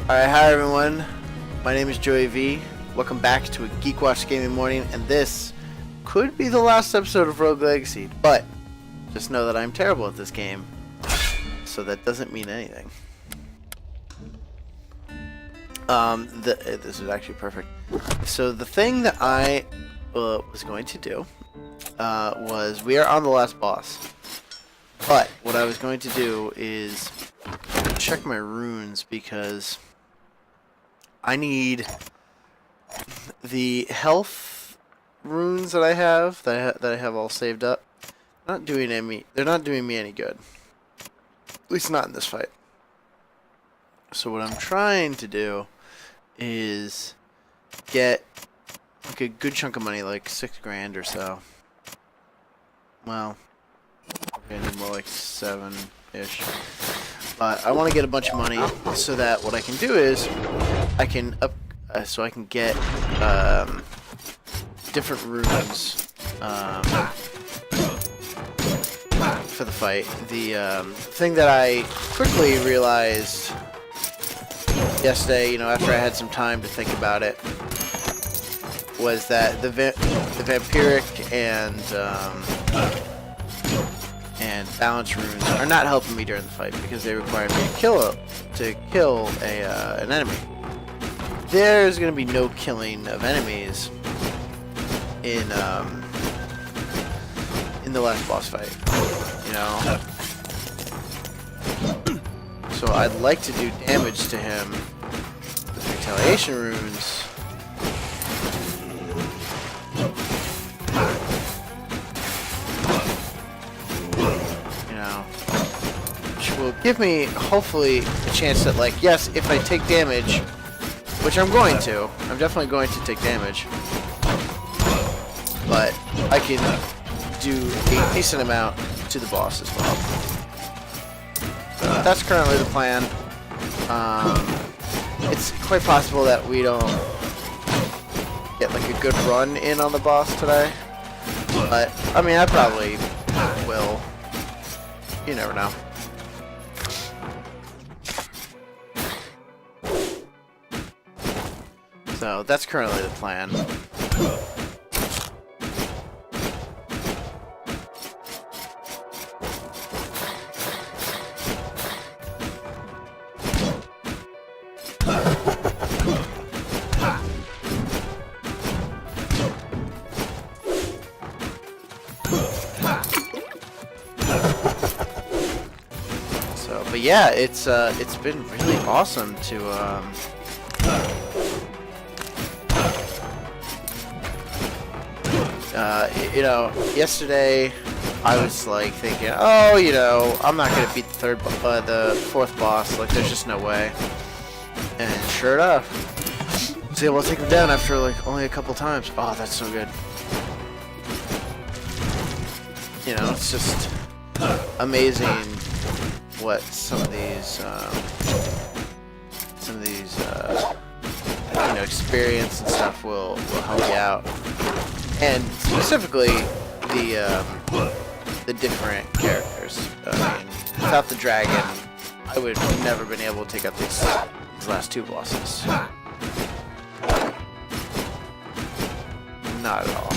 Alright, hi everyone. My name is Joey V. Welcome back to a Geek Watch Gaming Morning, and this could be the last episode of Rogue Legacy, but just know that I'm terrible at this game, so that doesn't mean anything. This is actually perfect. So the thing that I was going to do was, we are on the last boss, but what I was going to do is check my runes, because I need the health runes that I have all saved up. They're not doing me any good. At least not in this fight. So what I'm trying to do is get like a good chunk of money, like 6 grand or so. Well, I need more like 7-ish. But I want to get a bunch of money so that what I can do is I can get different runes for the fight. The thing that I quickly realized yesterday, after I had some time to think about it, was that the vampiric and balance runes are not helping me during the fight, because they require me to kill an enemy. There's gonna be no killing of enemies in the last boss fight, So I'd like to do damage to him with retaliation runes. Which will give me, hopefully, a chance that, like, yes, if I take damage, which I'm definitely going to take damage, but I can do a decent amount to the boss as well. That's currently the plan. It's quite possible that we don't get like a good run in on the boss today, but I mean, I probably will. You never know. So that's currently the plan. But yeah, it's been really awesome to yesterday I was like thinking, oh, I'm not gonna beat the fourth boss. Like, there's just no way. And sure enough, I was able to take him down after like only a couple times. Oh, that's so good. It's just amazing what some of these experience and stuff will help you out, and specifically the different characters. I mean, without the dragon, I would have never been able to take out these last 2 bosses. Not at all.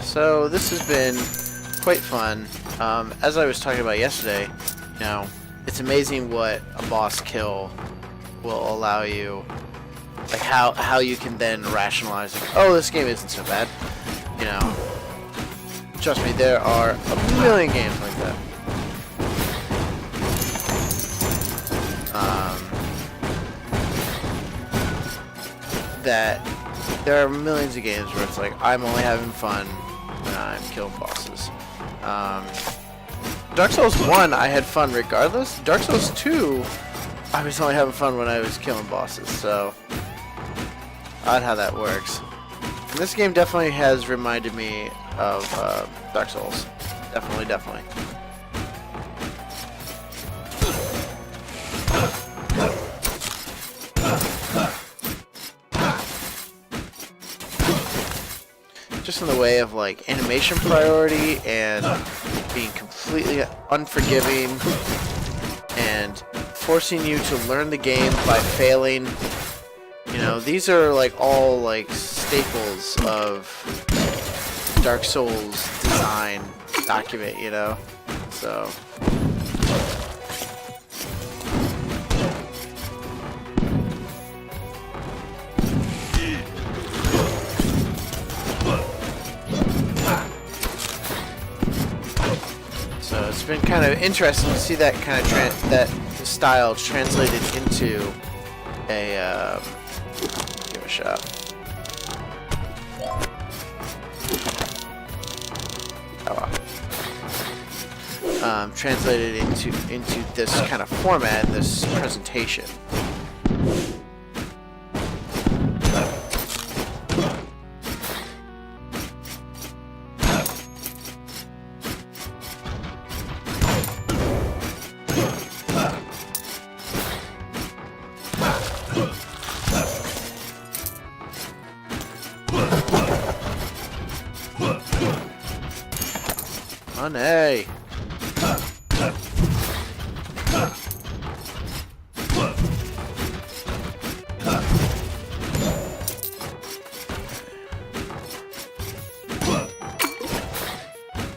So this has been quite fun. As I was talking about yesterday, it's amazing what a boss kill will allow you, like how you can then rationalize, like, oh, this game isn't so bad. Trust me, there are a million games like that. That there are millions of games where it's like, I'm only having fun when I'm killing bosses. Dark Souls 1, I had fun regardless. Dark Souls 2, I was only having fun when I was killing bosses, so odd how that works. And this game definitely has reminded me of Dark Souls. Definitely, definitely. Just in the way of like animation priority and being completely unforgiving and forcing you to learn the game by failing. You know, these are like all like staples of Dark Souls design document, you know? So it's been kind of interesting to see that kind of that style translated into a give it a shot. Translated into this kind of format, this presentation. Money.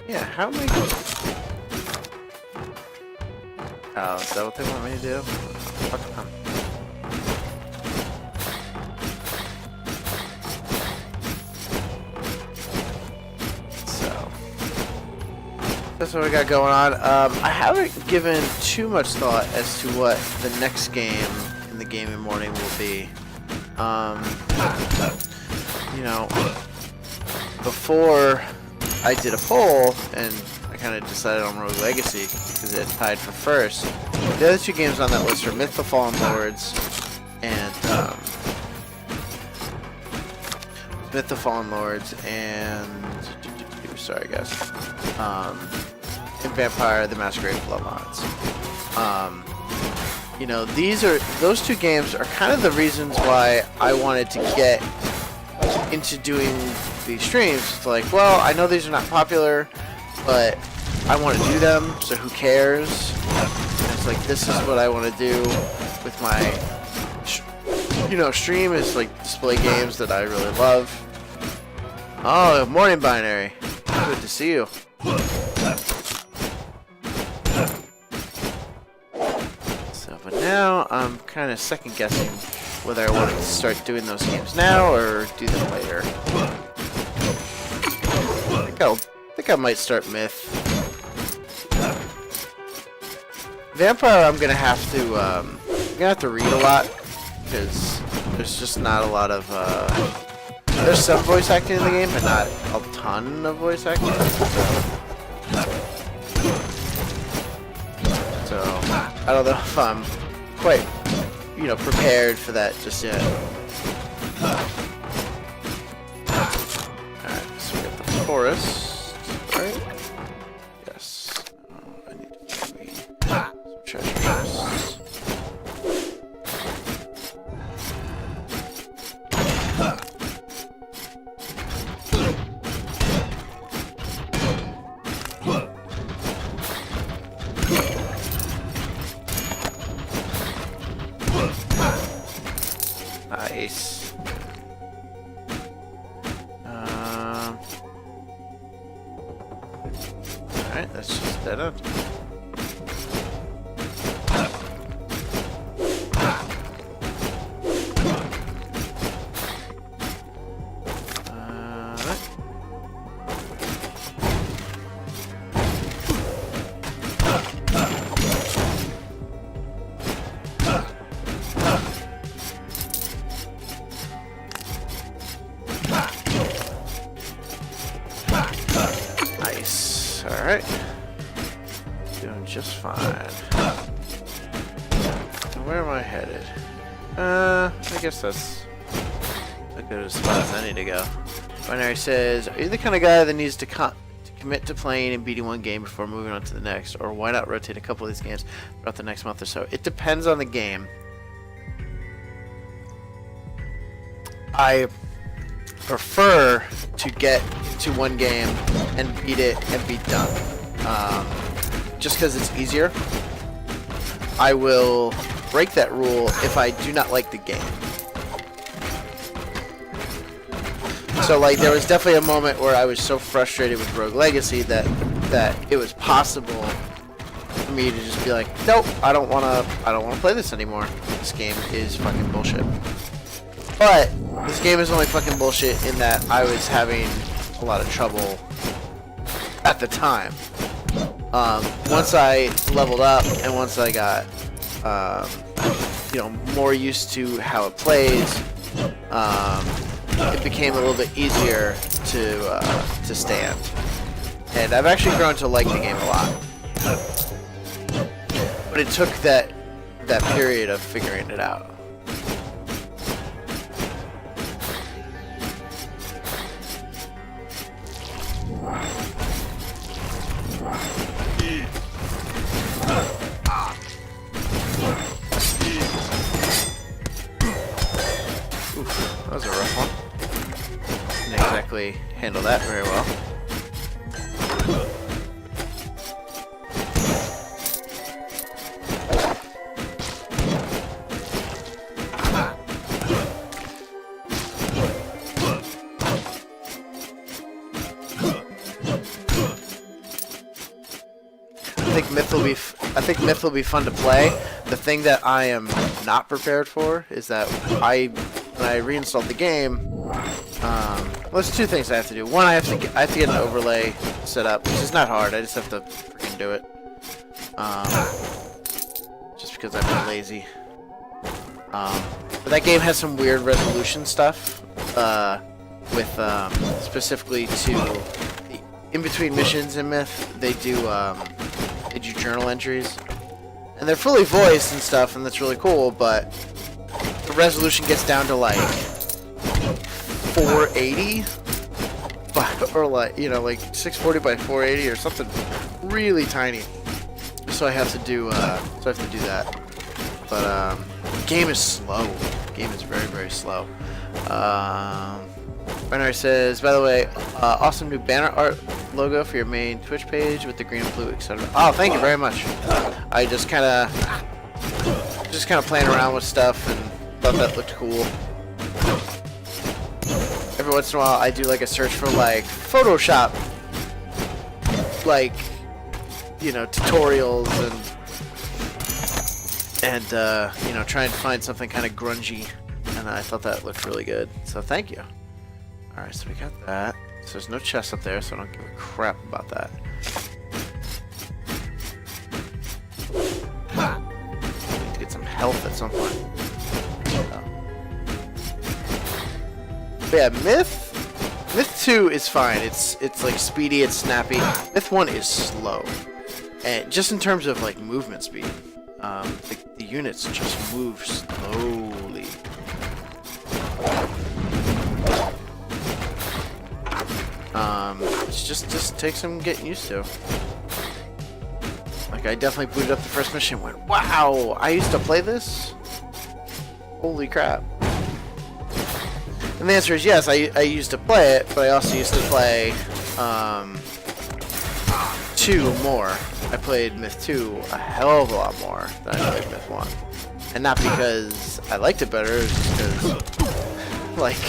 Yeah, how am I? Oh, is that what they want me to do? Fuck them. That's what we got going on. I haven't given too much thought as to what the next game in the Game and Morning will be. You know, before I did a poll and I kind of decided on Rogue Legacy because it tied for first. The other two games on that list are Myth the Fallen Lords and Myth the Fallen Lords and sorry guys. And Vampire the Masquerade Bloodlines. You know, those two games are kind of the reasons why I wanted to get into doing these streams. It's like, well, I know these are not popular, but I want to do them, so who cares? And it's like, this is what I want to do with my, stream is like display games that I really love. Oh, Morning Binary. Good to see you. So, but now I'm kind of second guessing whether I want to start doing those games now or do them later. I think I might start Myth. Vampire, I'm gonna have to read a lot because there's just not a lot of. There's some voice acting in the game, but not a ton of voice acting. So I don't know if I'm quite, prepared for that just yet. Alright, so we got the forest, right? Yes. I need to read some treasure chests. Nice. Alright, that's just dead end. Nice. Alright. Doing just fine. Where am I headed? I guess that's a good spot as any to go. Binary says, are you the kind of guy that needs to commit to playing and beating one game before moving on to the next? Or why not rotate a couple of these games throughout the next month or so? It depends on the game. I prefer to get to one game and beat it and be done. Just because it's easier. I will break that rule if I do not like the game. So like there was definitely a moment where I was so frustrated with Rogue Legacy that it was possible for me to just be like, nope, I don't wanna play this anymore. This game is fucking bullshit. But this game is only fucking bullshit in that I was having a lot of trouble at the time. Once I leveled up and once I got more used to how it plays, it became a little bit easier to stand. And I've actually grown to like the game a lot. But it took that period of figuring it out. Oof, that was a rough one. Didn't exactly handle that very well. I think Myth will be fun to play. The thing that I am not prepared for is that when I reinstalled the game, well, there's two things I have to do. One, I have to get an overlay set up, which is not hard. I just have to freaking do it. Just because I've been lazy. But that game has some weird resolution stuff, with specifically to the in-between missions in Myth. They do journal entries, and they're fully voiced and stuff, and that's really cool, but the resolution gets down to like 480 or like 640 by 480 or something really tiny. So I have to do that. But the game is slow. The game is very, very slow. Bernard says, by the way, awesome new banner art logo for your main Twitch page with the green and blue, etc. Oh, thank you very much. I just kind of playing around with stuff and thought that looked cool. Every once in a while, I do like a search for like Photoshop, like tutorials and try and find something kind of grungy, and I thought that looked really good. So thank you. All right, so we got that. So there's no chest up there, so I don't give a crap about that. Need to get some health at some point. But yeah, Myth 2 is fine. It's like speedy, it's snappy. Myth 1 is slow, and just in terms of like movement speed, the units just move slowly. It just takes some getting used to. Like, I definitely booted up the first mission and went, wow, I used to play this? Holy crap. And the answer is yes, I used to play it, but I also used to play 2 more. I played Myth 2 a hell of a lot more than I played Myth 1. And not because I liked it better, it was just because, like,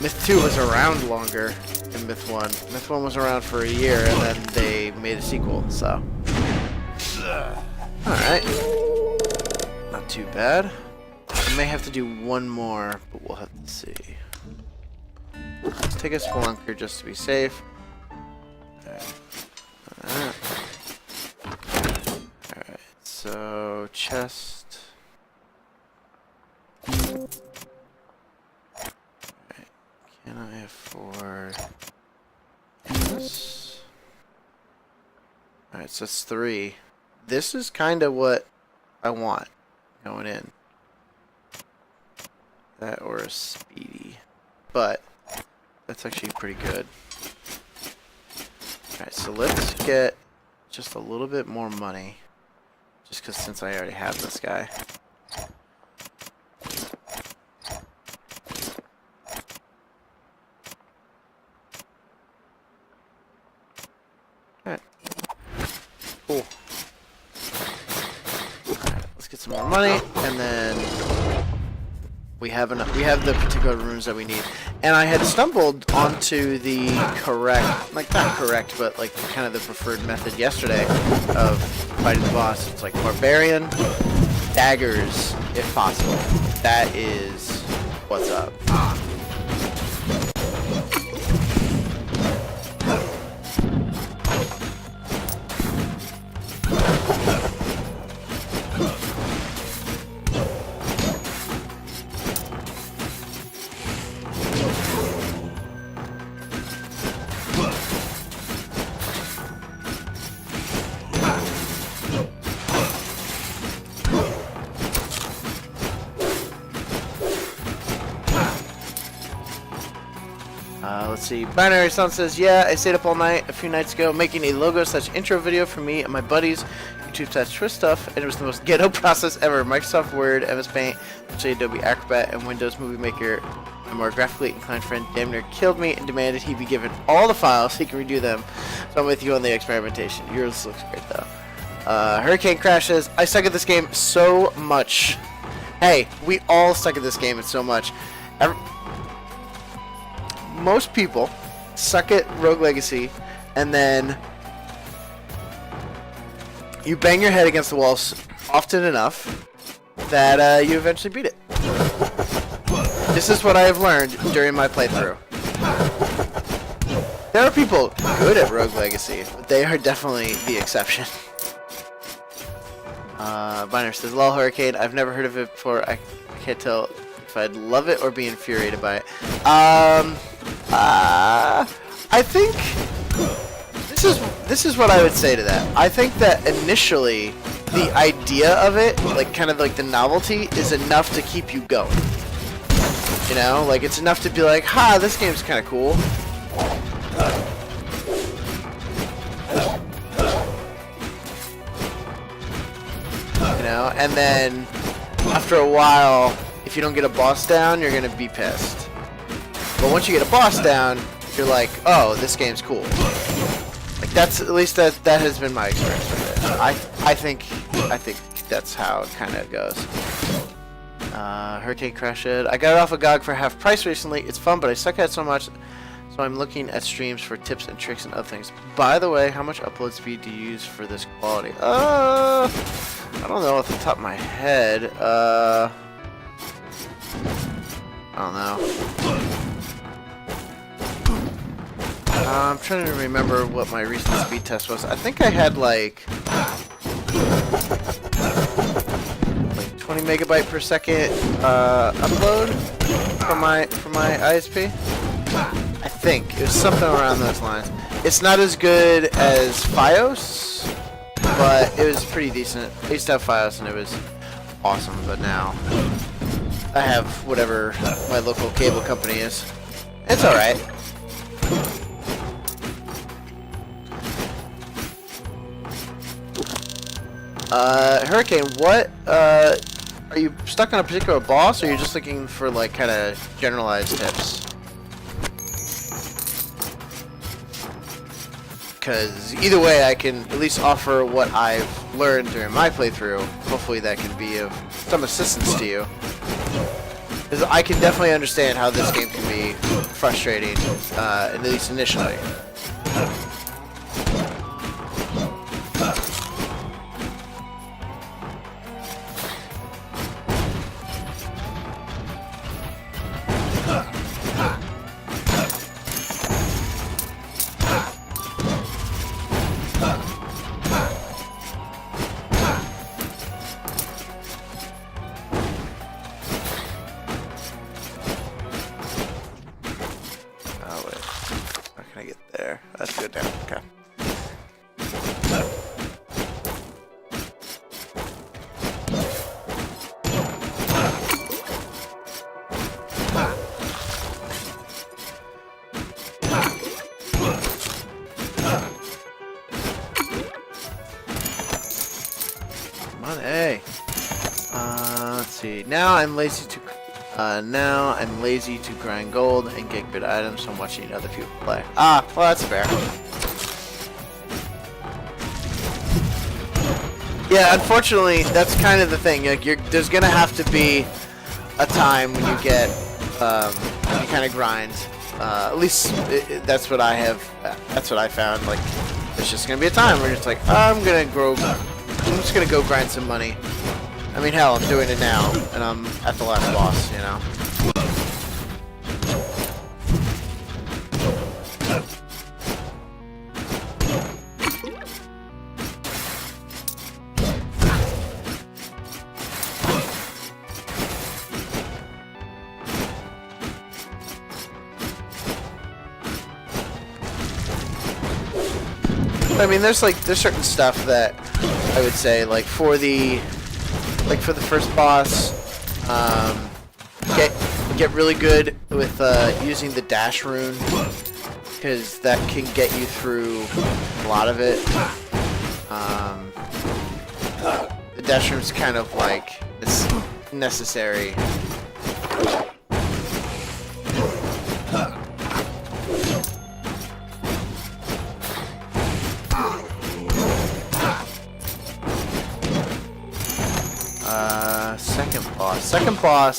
Myth 2 was around longer than Myth 1. Myth 1 was around for a year, and then they made a sequel, so. Alright. Not too bad. I may have to do one more, but we'll have to see. Let's take a Spelunker just to be safe. Alright, so chest. Alright, can I afford this? Alright, Alright, so that's 3. This is kind of what I want going in. That or a speedy. But that's actually pretty good. Alright, so let's get just a little bit more money. Just because since I already have this guy. Alright. Cool. Alright, let's get some more money, and then we have the particular rooms that we need. And I had stumbled onto the correct, like not correct, but like kind of the preferred method yesterday of fighting the boss. It's like barbarian, daggers, if possible. That is what's up. Let's see. Binary Sun says, yeah, I stayed up all night a few nights ago making a logo/intro video for me and my buddies. YouTube Twist stuff, and it was the most ghetto process ever. Microsoft Word, MS Paint, Adobe Acrobat, and Windows Movie Maker. My more graphically inclined friend damn near killed me and demanded he be given all the files so he can redo them. So I'm with you on the experimentation. Yours looks great though. Hurricane crashes. I suck at this game so much. Hey, we all suck at this game so much. Most people suck at Rogue Legacy, and then you bang your head against the walls often enough that you eventually beat it. This is what I have learned during my playthrough. There are people good at Rogue Legacy, but they are definitely the exception. Binary says, lol, Hurricane. I've never heard of it before. I can't tell if I'd love it or be infuriated by it. I think this is what I would say to that. I think that initially the idea of it, like kind of like the novelty, is enough to keep you going. You know, like it's enough to be like, ha, this game's kind of cool. You know, and then after a while, if you don't get a boss down, you're gonna be pissed. But once you get a boss down, you're like, oh, this game's cool. Like that's at least that has been my experience with it. I think that's how it kind of goes. Hurricane Crash Ed. I got it off of GOG for half price recently. It's fun, but I suck at it so much, so I'm looking at streams for tips and tricks and other things. By the way, how much upload speed do you use for this quality? I don't know off the top of my head. I don't know. I'm trying to remember what my recent speed test was. I think I had like 20 megabyte per second upload from my ISP. I think it was something around those lines. It's not as good as FiOS, but it was pretty decent. I used to have FiOS and it was awesome, but now I have whatever my local cable company is. It's alright. Hurricane, what, are you stuck on a particular boss, or are you just looking for, like, kind of generalized tips? Because either way, I can at least offer what I've learned during my playthrough. Hopefully that can be of some assistance to you. Because I can definitely understand how this game can be frustrating, at least initially. Let's go down. on, hey. Let's see. Now I'm lazy to grind gold and get good items from watching other people play. Ah, well that's fair. Yeah, unfortunately, that's kind of the thing. Like, there's gonna have to be a time when you get, when you kind of grind. At least that's what I have. That's what I found. Like, there's just gonna be a time where it's like, I'm just gonna go grind some money. I mean, hell, I'm doing it now, and I'm at the last boss, you know. I mean, there's certain stuff that I would say, like for the first boss, get really good with using the dash rune, because that can get you through a lot of it. The dash rune's kind of like it's necessary. Second boss,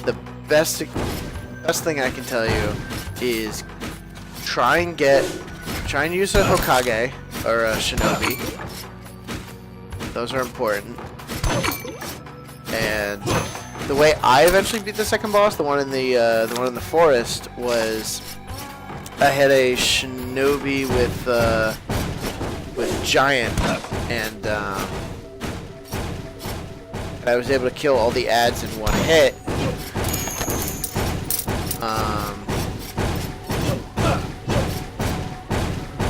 the best thing I can tell you is try and use a Hokage or a Shinobi. Those are important. And the way I eventually beat the second boss, the one in the forest, was I had a Shinobi with Giant, and I was able to kill all the ads in one hit.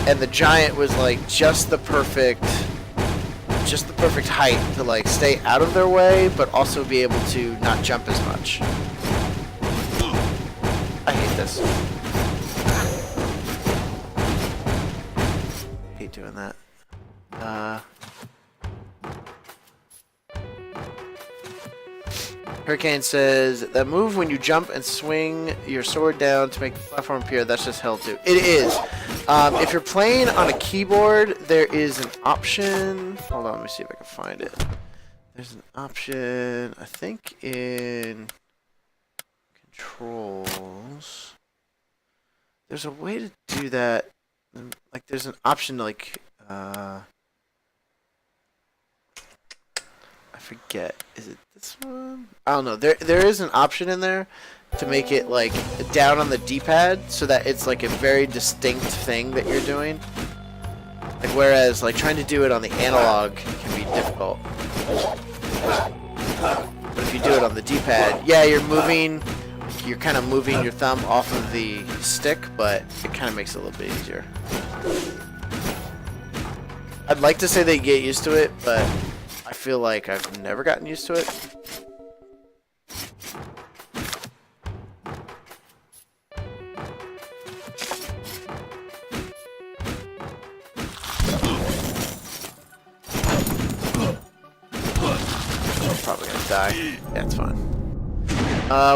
And the Giant was like just the perfect height to like stay out of their way, but also be able to not jump as much. I hate this. I hate doing that. Hurricane says, that move when you jump and swing your sword down to make the platform appear, that's just hell too. It is. If you're playing on a keyboard, there is an option. Hold on, let me see if I can find it. There's an option, I think in controls. There's a way to do that. Like, there's an option to, like, I forget. Is it this one? I don't know. There is an option in there to make it like down on the D-pad so that it's like a very distinct thing that you're doing. Like, whereas like trying to do it on the analog can be difficult. But if you do it on the D-pad, yeah, you're kind of moving your thumb off of the stick, but it kind of makes it a little bit easier. I'd like to say they get used to it, but I feel like I've never gotten used to it. I'm probably gonna die. Yeah, it's fine.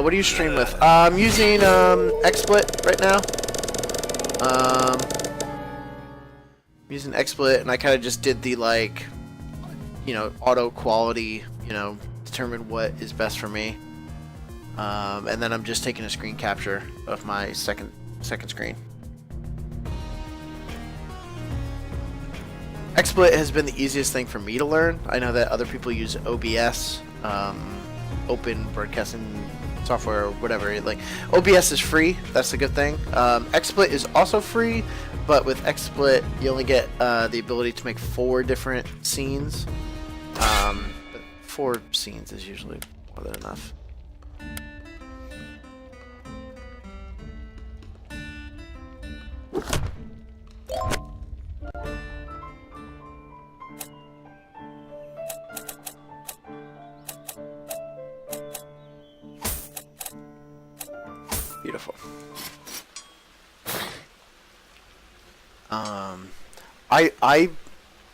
What do you stream with? I'm using XSplit right now. I'm using XSplit, and I kind of just did the like, you know, auto quality, you know, determine what is best for me. And then I'm just taking a screen capture of my second screen. XSplit has been the easiest thing for me to learn. I know that other people use OBS, open broadcasting software or whatever. Like, OBS is free, that's a good thing. XSplit is also free, but with XSplit you only get the ability to make 4 different scenes. But 4 scenes is usually more than enough. Beautiful. I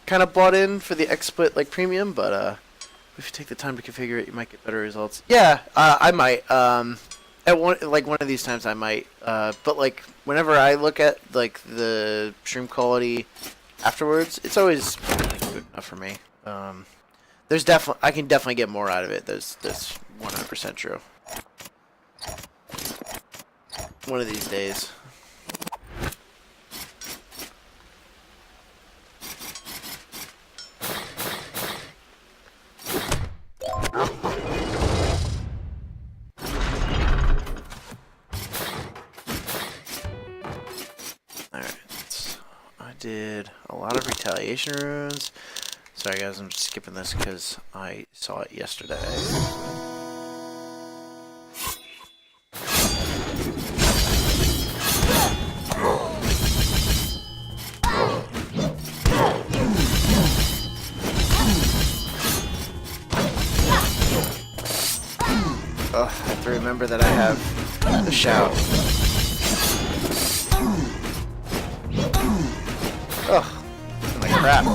kind of bought in for the XSplit like premium, but If you take the time to configure it, you might get better results. Yeah, I might. At one of these times, I might. But like whenever I look at like the stream quality afterwards, it's always like, good enough for me. I can definitely get more out of it. That's 100% true. One of these days. Did a lot of retaliation runes. Sorry guys, I'm just skipping this because I saw it yesterday. Oh, I have to remember that I have the shout. Ugh, like crap.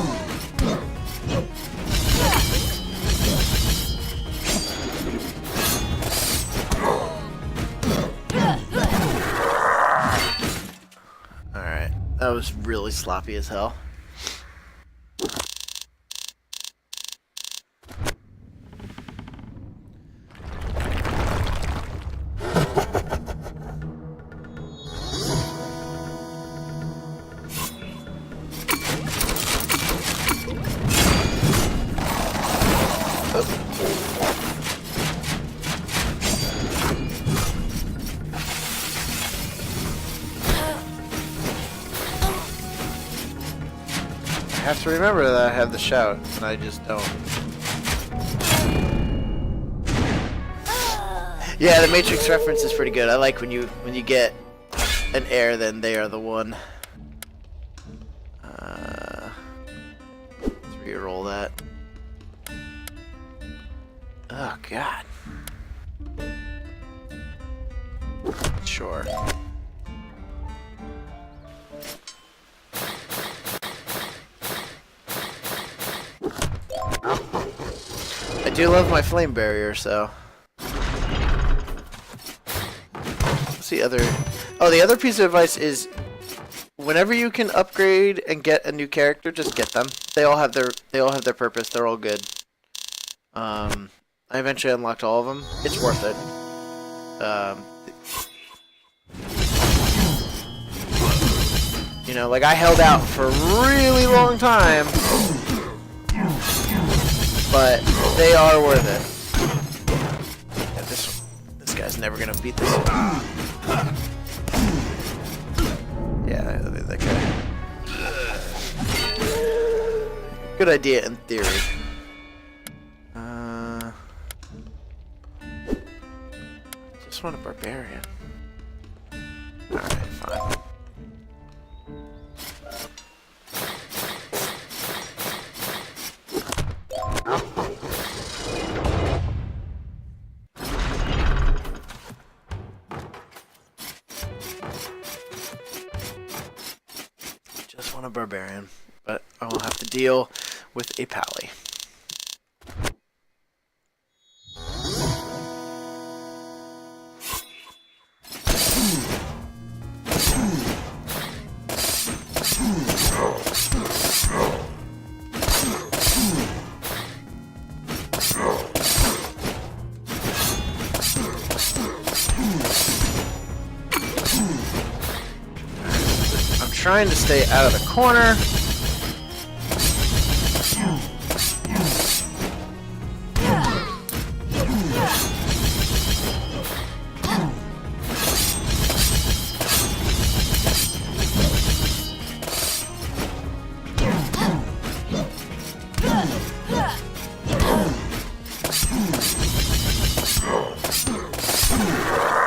Alright, that was really sloppy as hell. I have to remember that I have the shout, and I just don't. Yeah, the Matrix reference is pretty good. I like when you get an air, then they are the one. Let's re-roll that. Oh God. Sure. I do love my flame barrier, so. What's the other? Oh, the other piece of advice is, whenever you can upgrade and get a new character, just get them. They all have their purpose. They're all good. I eventually unlocked all of them. It's worth it. You know, like I held out for a really long time. But they are worth it. Yeah, this guy's never gonna beat this. Yeah, that guy. Good idea in theory. Just want a barbarian. Alright, fine. Just want a barbarian, but I will have to deal with a pally. Trying to stay out of the corner.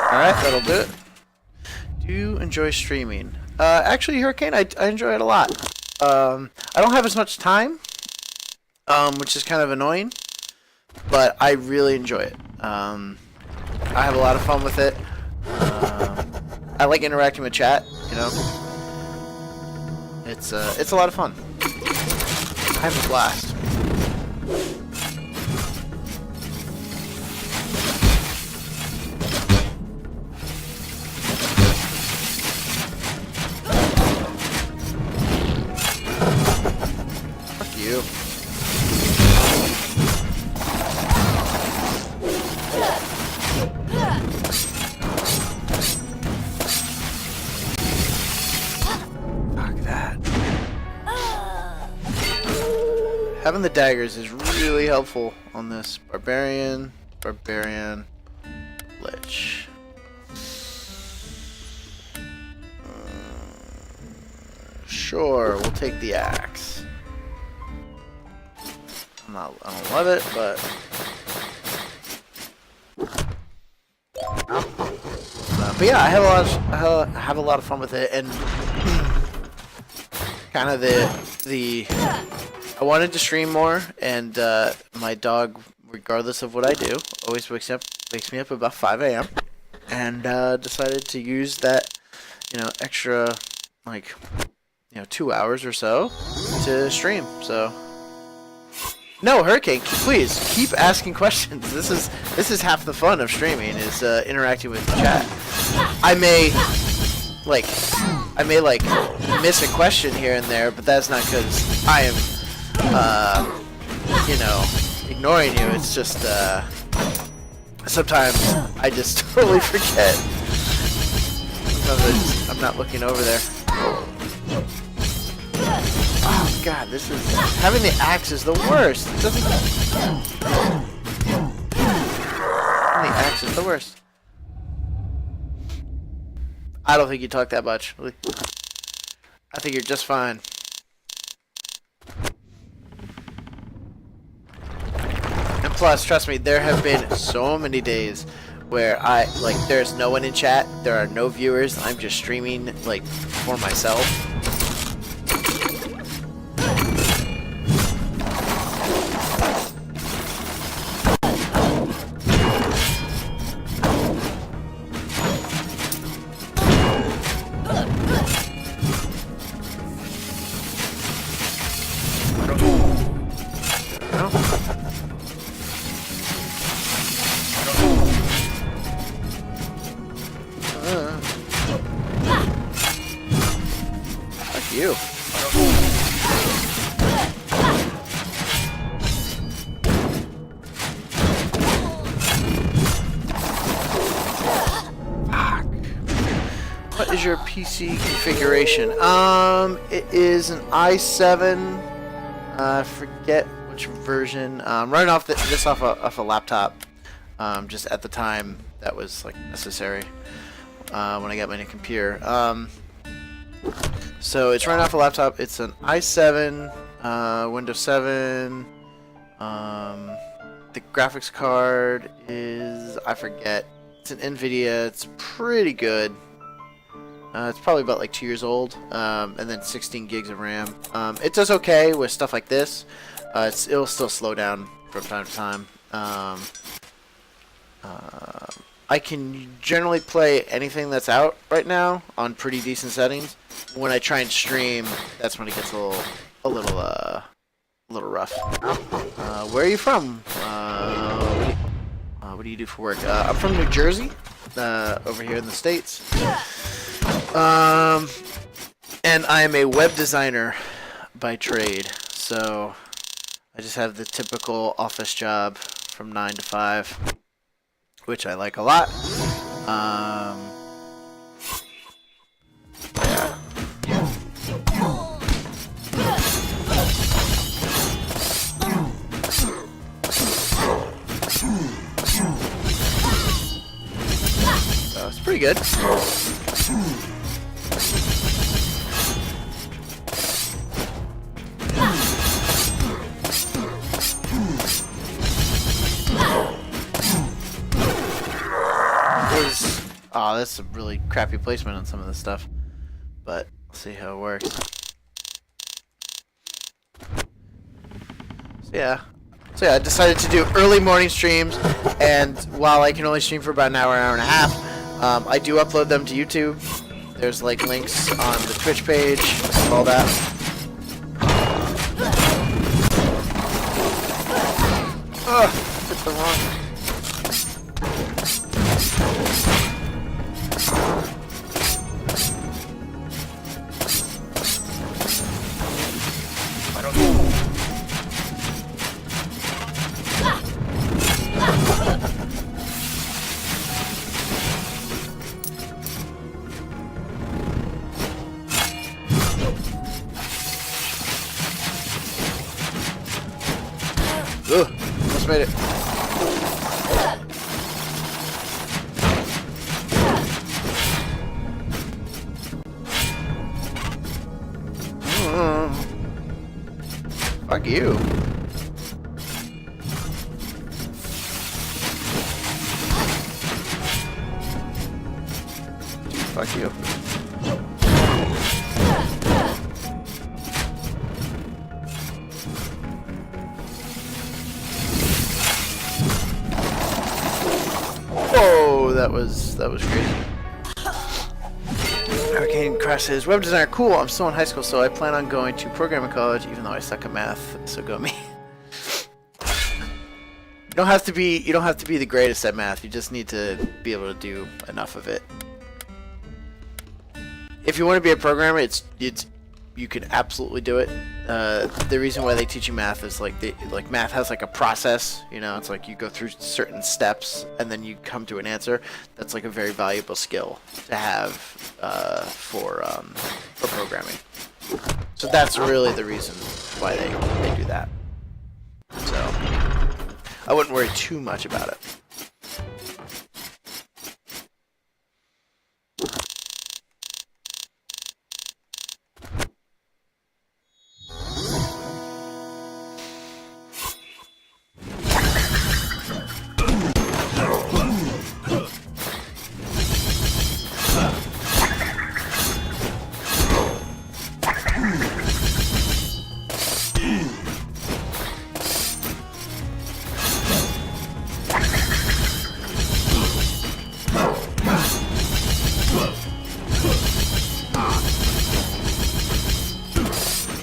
Alright, that'll do it. Do you enjoy streaming? Actually, Hurricane, I enjoy it a lot. I don't have as much time, which is kind of annoying, but I really enjoy it. I have a lot of fun with it. I like interacting with chat, you know. It's a lot of fun. I have a blast. too. Fuck that. Having the daggers is really helpful on this. Barbarian, Lich. Sure, we'll take the axe. I don't love it, but yeah, I have a lot of fun with it, and kind of the I wanted to stream more, and my dog, regardless of what I do, always wakes me up about 5 a.m. and decided to use that, extra, 2 hours or so to stream. So no, Hurricane, please keep asking questions. This is half the fun of streaming, is interacting with the chat. I may miss a question here and there, but that's not because I am ignoring you. It's just sometimes I just totally forget. Sometimes I'm not looking over there. Oh god, having the axe is the worst. It doesn't. Having the axe is the worst. I don't think you talk that much. I think you're just fine. And plus, trust me, there have been so many days where there's no one in chat, there are no viewers, I'm just streaming, for myself. You. What is your PC configuration? It is an i7. I forget which version. Running off this off a laptop. Just at the time that was necessary when I got my new computer. So it's running off a laptop. It's an i7, Windows 7. The graphics card is, I forget. It's an NVIDIA. It's pretty good. It's probably about 2 years old. And then 16 gigs of RAM. It does okay with stuff like this. It'll still slow down from time to time. I can generally play anything that's out right now on pretty decent settings. When I try and stream, that's when it gets a little rough. Where are you from? What do you do for work? I'm from New Jersey, over here in the States. And I am a web designer by trade, so I just have the typical office job from 9 to 5, which I like a lot. So it's pretty good. Oh, that's a really crappy placement on some of this stuff, but we'll see how it works. So yeah, I decided to do early morning streams, and while I can only stream for about an hour and a half, I do upload them to YouTube. There's links on the Twitch page, all that. Ugh, hit the wrong. Ugh, almost made it. Fuck you. Fuck you. Whoa, that was crazy. Hurricane Crash says, web designer, cool. I'm still in high school, so I plan on going to programming college, even though I suck at math. So go me. You don't have to be the greatest at math. You just need to be able to do enough of it. If you want to be a programmer, you can absolutely do it. The reason why they teach you math is like math has like a process. You know, it's like you go through certain steps and then you come to an answer. That's like a very valuable skill to have for programming. So that's really the reason why they do that. So I wouldn't worry too much about it.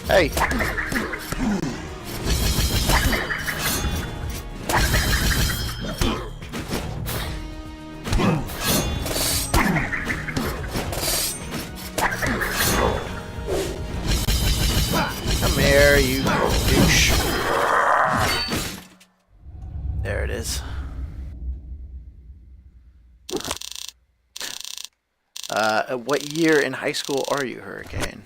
Hey! Come here, you douche. There it is. What year in high school are you, Hurricane?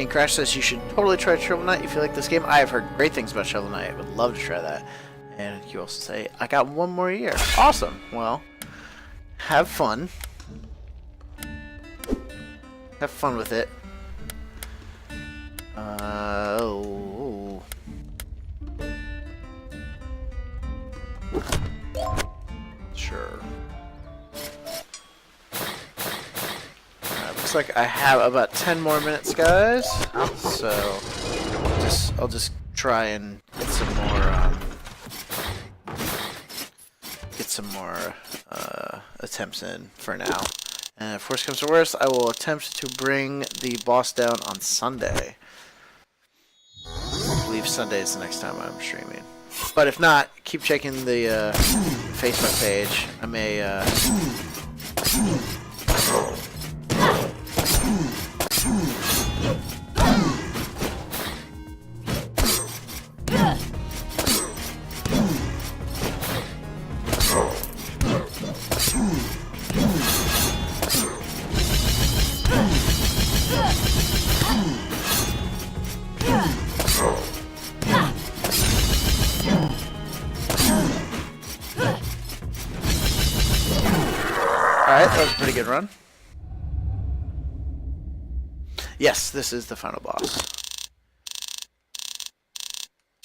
Crash says you should totally try Shovel Knight. You feel like this game? I have heard great things about Shovel Knight. I would love to try that. And you also say, I got one more year. Awesome. Well, have fun. Have fun with it. Oh. Sure. Looks like I have about 10 more minutes, guys. So I'll just try and get some more attempts in for now. And if worst comes to worst, I will attempt to bring the boss down on Sunday. I believe Sunday is the next time I'm streaming. But if not, keep checking the Facebook page. I may That was a pretty good run. Yes, this is the final boss.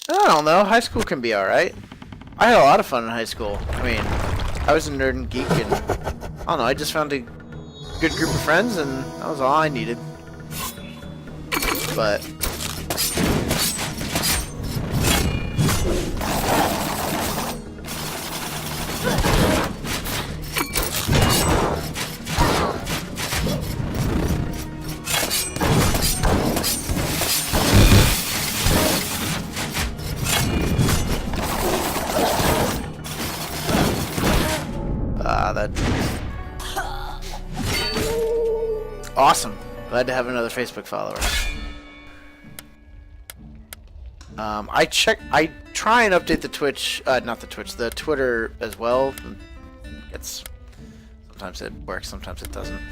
I don't know. High school can be alright. I had a lot of fun in high school. I mean, I was a nerd and geek, and I don't know. I just found a good group of friends, and that was all I needed. But awesome. Glad to have another Facebook follower. I try and update the Twitch, not the Twitch, the Twitter as well. Sometimes it works, sometimes it doesn't.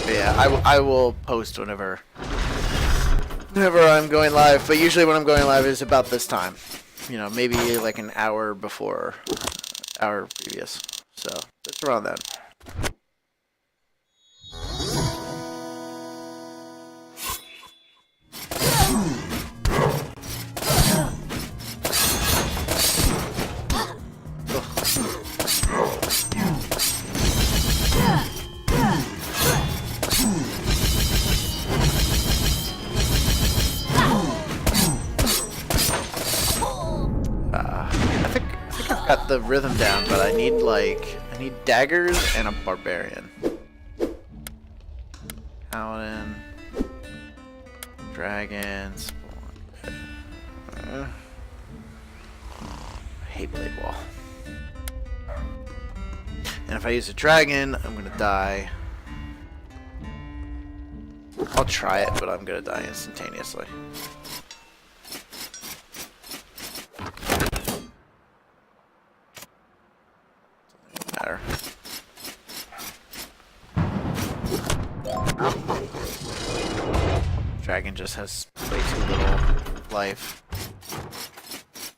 Yeah, I will post whenever I'm going live, but usually when I'm going live is about this time. You know, maybe like an hour before, hour previous. So it's around then. Got the rhythm down, but I need daggers and a barbarian. Paladin, dragon, spawn. I hate blade wall. And if I use a dragon, I'm gonna die. I'll try it, but I'm gonna die instantaneously. Matter. Dragon just has way too little life.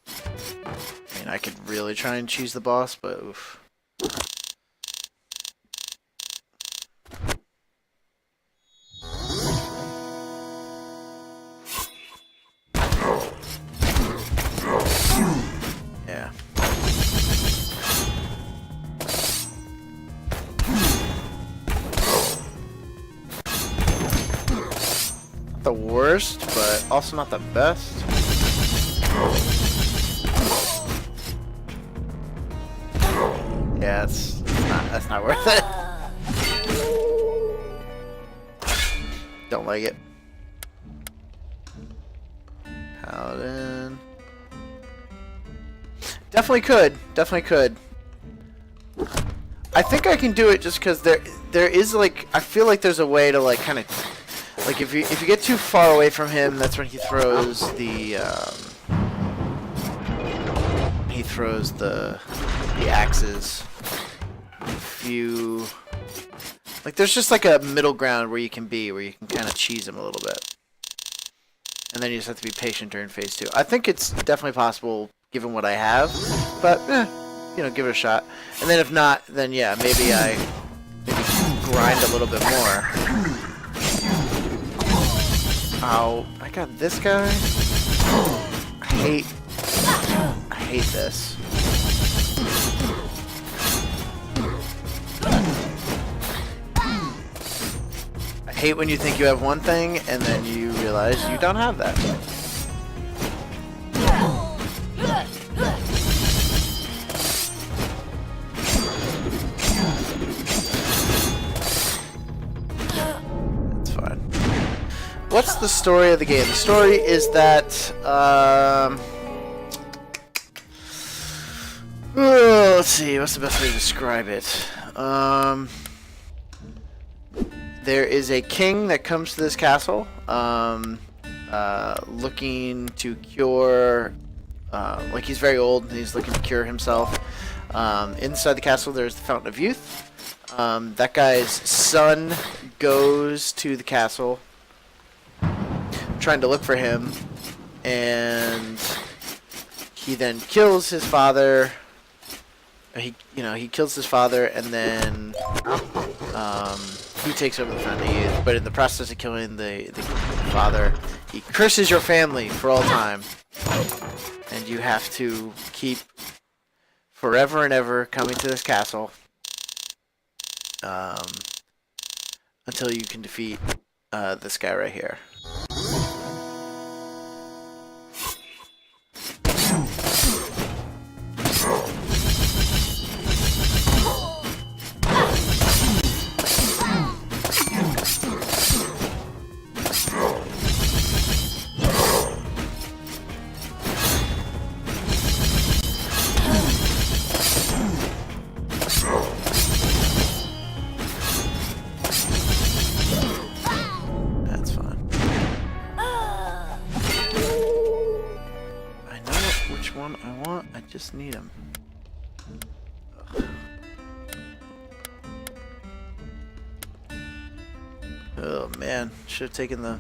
I mean, I could really try and cheese the boss, but oof. Yeah. The worst, but also not the best. Yeah, that's not worth it. Don't like it. Paladin. Definitely could. I think I can do it just because there is like, I feel like there's a way to like kind of. Like if you get too far away from him, that's when he throws the axes. If you like, there's just like a middle ground where you can kind of cheese him a little bit, and then you just have to be patient during phase 2. I think it's definitely possible given what I have, but you know, give it a shot. And then if not, then yeah, maybe grind a little bit more. Ow, I got this guy. I hate this. I hate when you think you have one thing and then you realize you don't have that. What's the story of the game? The story is that, let's see, what's the best way to describe it? There is a king that comes to this castle, looking to cure like he's very old and he's looking to cure himself. Inside the castle, there's the Fountain of Youth. That guy's son goes to the castle, trying to look for him, and he then kills his father. He kills his father, and then he takes over the Fountain of Youth. But in the process of killing the father, he curses your family for all time, and you have to keep forever and ever coming to this castle until you can defeat this guy right here. Just need him. Oh man, should have taken the...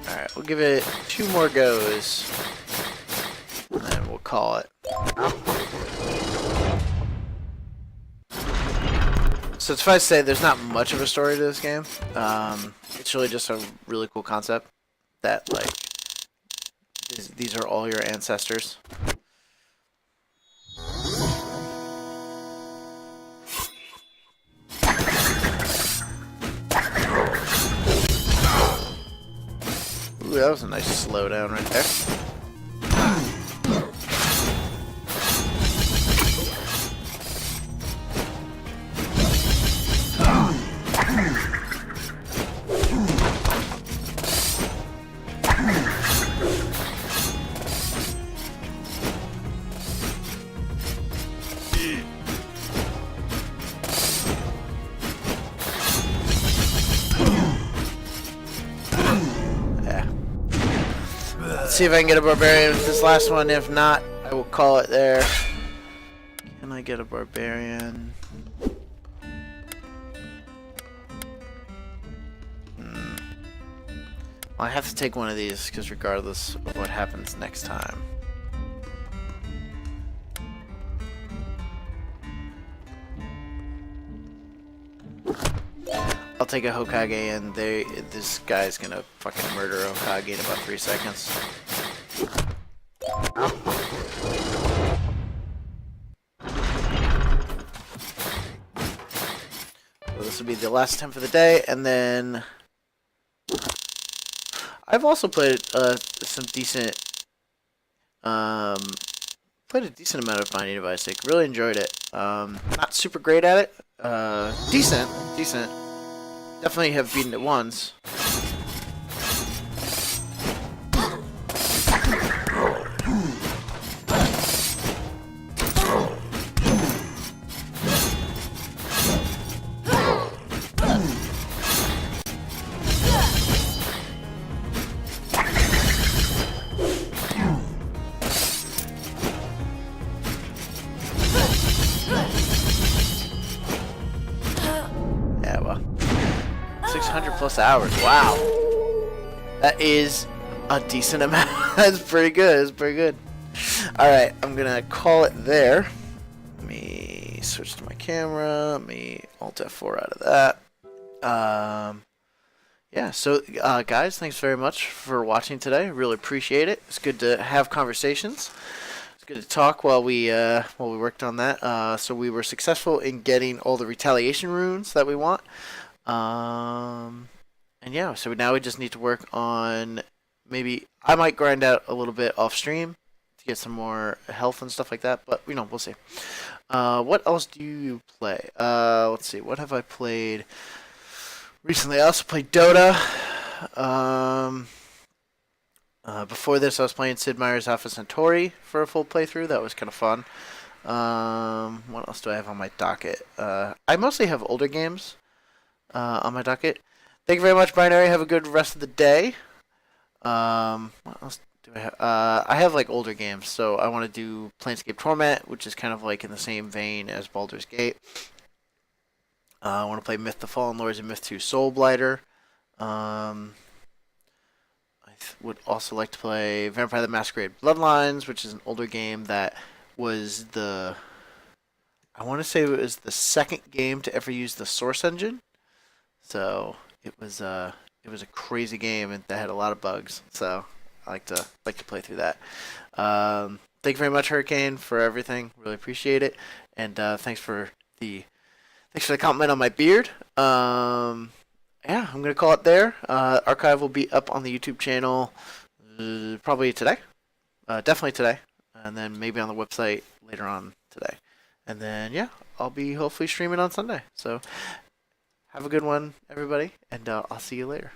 Alright, we'll give it 2 more goes, and then we'll call it. So suffice to say, there's not much of a story to this game. It's really just a really cool concept that, like, these are all your ancestors. Ooh, that was a nice slowdown right there. Let's see if I can get a barbarian with this last one. If not, I will call it there. Can I get a barbarian? Well, I have to take one of these because regardless of what happens next time. I'll take a Hokage, and this guy's gonna fucking murder Hokage in about 3 seconds. So this will be the last attempt for the day, and then I've also played some decent, played a decent amount of Binding of Isaac. Really enjoyed it. Not super great at it. Decent. Definitely have beaten it once. Yeah, well. 600 plus hours. Wow. That is a decent amount. That's pretty good. That's pretty good. Alright, I'm going to call it there. Let me switch to my camera. Let me Alt F4 out of that. Yeah, so guys, thanks very much for watching today. Really appreciate it. It's good to have conversations. It's good to talk while we worked on that. So we were successful in getting all the retaliation runes that we want. And yeah, so now we just need to work on, maybe I might grind out a little bit off stream to get some more health and stuff like that, but we'll see. What else do you play? Let's see, what have I played recently? I also played Dota. Before this, I was playing Sid Meier's Alpha Centauri for a full playthrough. That was kind of fun. What else do I have on my docket? I mostly have older games on my docket. Thank you very much, Binary. Have a good rest of the day. What else do I have? I have like older games, so I want to do Planescape Torment, which is kind of like in the same vein as Baldur's Gate. I want to play Myth: The Fallen Lords and Myth 2 Soul Blighter. Um, would also like to play Vampire the Masquerade Bloodlines, which is an older game that was the I want to say it was the second game to ever use the Source Engine. So it was a crazy game and that had a lot of bugs. So I like to play through that. Thank you very much, Hurricane, for everything. Really appreciate it, and thanks for the compliment on my beard. Yeah, I'm gonna call it there. Archive will be up on the YouTube channel probably today. Definitely today, and then maybe on the website later on today. And then yeah, I'll be hopefully streaming on Sunday. So have a good one, everybody, and I'll see you later.